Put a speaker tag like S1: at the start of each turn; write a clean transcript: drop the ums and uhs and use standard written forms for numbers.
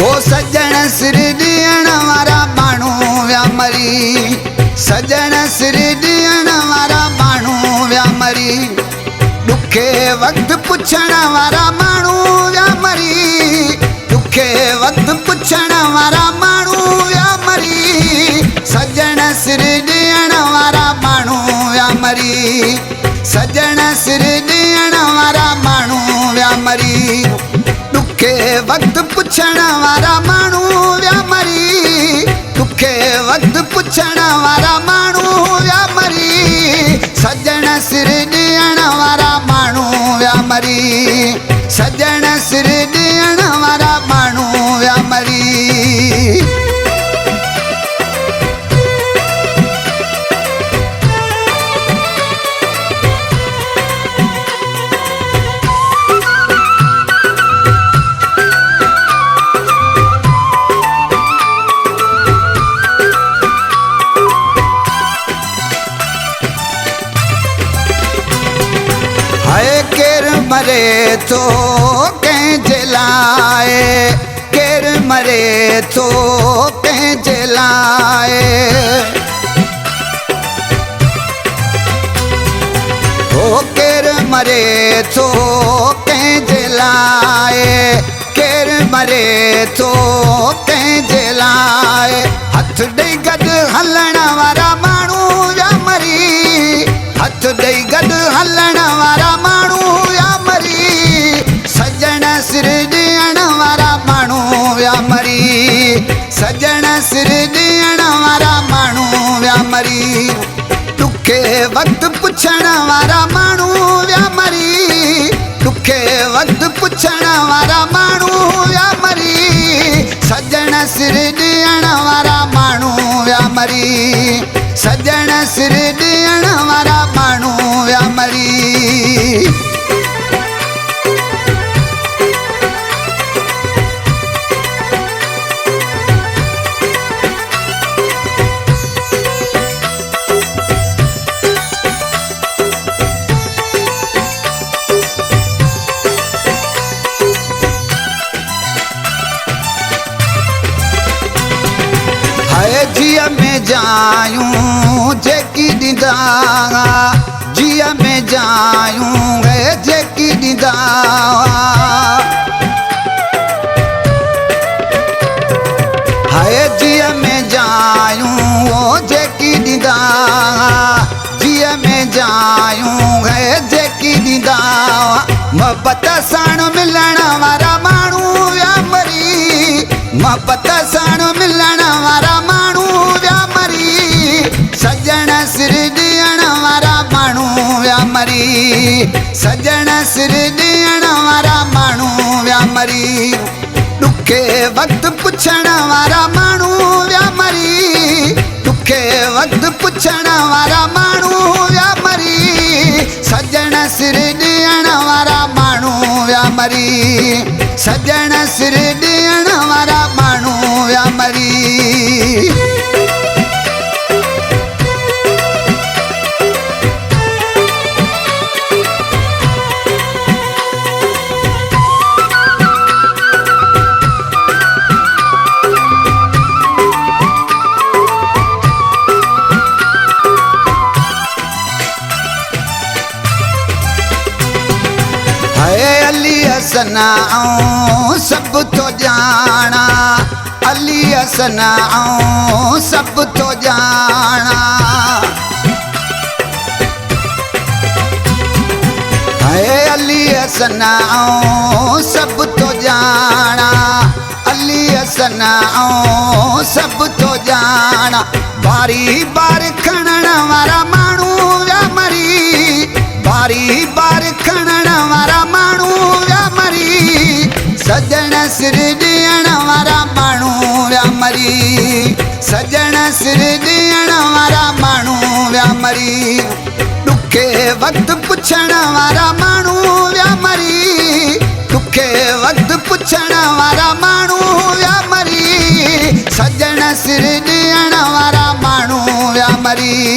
S1: ओ सजण सिर ॾियण वारा माण्हू विया मरी, सजण सिर ॾियण वारा माण्हू विया मरी, ॾुखे वक़्तु पुछण वारा माण्हू विया मरी, ॾुखे वक़्तु पुछण वारा माण्हू विया मरी, सजण सिर ॾियण वारा माण्हू विया मरी, सजण सिर ॾियण वारा माण्हू विया मरी, ॾुखे वक़्तु पुछण वारा माण्हू विया मरी, ॾुखे वक़्तु पुछण वारा माण्हू विया मरी, सजण सिर ॾियण वारा माण्हू विया मरी, सजण सिर ॾियण वारा माण्हू विया मरी। हाय केर मरे थो कंहिंजे लाइ, केर मरे थो कंहिंजे लाइ, ओ केर मरे थो कंहिंजे लाइ, केर मरे थो कंहिंजे लाइ, हथ ॾेई गॾु हलण वारा माण्हू विया मरी, हथ ॾेई गॾु हलण वारा माण्हू विया मरी, सजण सिर ॾियण वारा माण्हू विया मरी, सजण सिर ॾियण वारा माण्हू विया मरी, ॾुखे वक़्तु पुछण वारा माण्हू विया मरी, ॾुखे वक़्तु पुछण वारा माण्हू विया मरी, सजण सिर ॾियण वारा माण्हू विया मरी, सजण सिर ॾियण वारा माण्हू विया मरी। हाय जीअ में जायूं जेकी ॾींदा, जीअ में जायूं जेकी ॾींदा, हाय जीअ में जायूं जेकी ॾींदा, जीअ में जायूं जेकी ॾींदा, मोहबत साण मिलण वारा माण्हू विया मरी, मोहबत साण मिलण वारा माण्हू विया मरी, सजण सिर ॾियण वारा माण्हू विया मरी, सजण सिर ॾियण वारा माण्हू विया मरी, ॾुखे वक़्तु पुछण वारा माण्हू विया मरी, ॾुखे वक़्तु पुछण वारा माण्हू विया मरी, सजण सिर ॾियण वारा माण्हू विया मरी, सजण सिर ॾियण वारा माण्हू विया मरी। हाय अली हसन आऊं सभु थो ॼाणा, अली हसन आऊं सभु थो ॼाणा, हाय अली हसन आऊं सभु थो ॼाणा, अली हसन आऊं सभु थो ॼाणा, बारी बार खणण वारा माण्हू विया मरी, बारी बार खणण वारा माण्हू विया मरी, सजण सिर ॾियण वारा माण्हू विया मरी, सजण सिर ॾियण वारा माण्हू विया मरी, ॾुखे वक़्तु पुछण वारा माण्हू विया मरी, ॾुखे वक़्तु पुछण वारा माण्हू विया मरी, सजण सिर ॾियण वारा माण्हू विया मरी,